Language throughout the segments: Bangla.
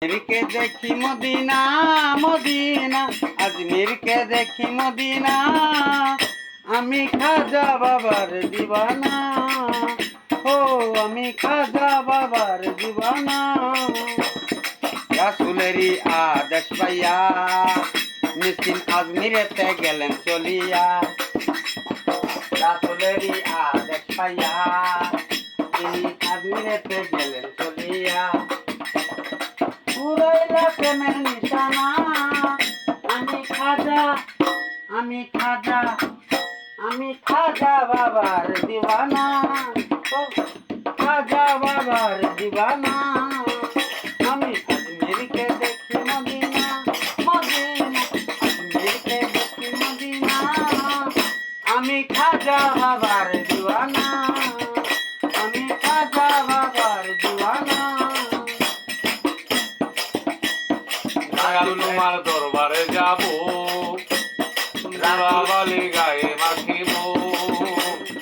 के देखी मदीना मदीना अजमेर के देखी मदीना आमी खाजा बाबार दीवाना हो आमी खाजा बाबार दीवाना रासुलेरी आदेश पाइया मिस्किन आजमिरेते गेलेन चलिया रासुलेरी आदेश पाइया তিনি আজমিরেতে গেলেন চলিয়া পুরাইলা প্রেমের নিশানা আমি খাজা বাবার দিওয়ানা ও খাজা বাবার দিওয়ানা আমি আজমিরকে দেখি মদিনা মদিনা আজমিরকে দেখি মদিনা আমি খাজা বাবার দিওয়ানা আমি খাজা বাবার দিওয়ানা তোমার দরবারে যাব রাবালি গায়ে মাখিব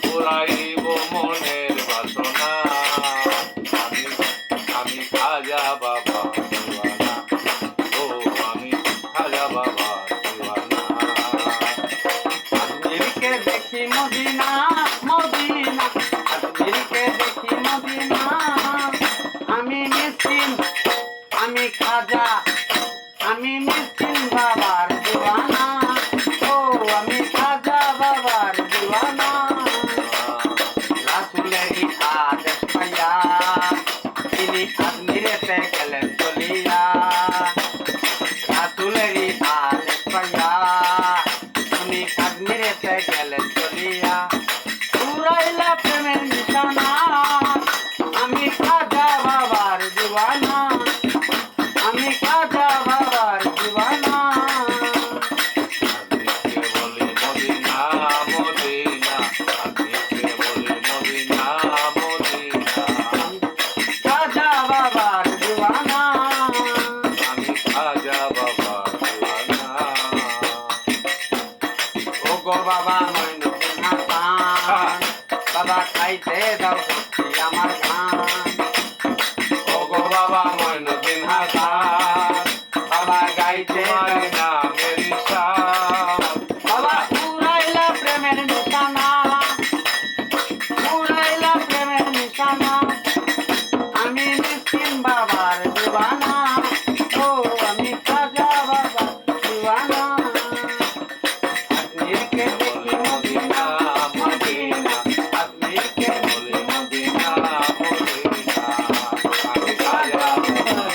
পুরাইব মনের বাসনা আমি খাজা বাবা দিওয়ানা ও আমি খাজা বাবা দিওয়ানা আজমিরকে দেখি মদিনা মদিনা আজমিরকে দেখি মদিনা আমি মিসকিন আমি খাজা আমি মিসকিন বাবার দিওয়ানা ও আমি খাজা বাবার দিওয়ানা রাসুলেরই আদেশ পাইয়া তিনি আজমিরেতে গেলেন চলিয়া রাসুলেরই আদেশ পাইয়া তিনি আজমিরেতে গেলেন চলিয়া পুরাইলা প্রেমের নিশানা আমি খাজা বাবার দিওয়ানা আমি খাজা বাবার দিওয়ানা আজকে বলি মদিনা মদিনা আজকে বলি মদিনা মদিনা খাজা বাবার দিওয়ানা আমি খাজা বাবা দিওয়ানা ও গো বাবা মইনুদ্দিন হাসান বাবা খাইতে দাও সত্যি আমার ধান ও গো বাবা মইনুদ্দিন হাসান বাবা গাইতে তোমার দাও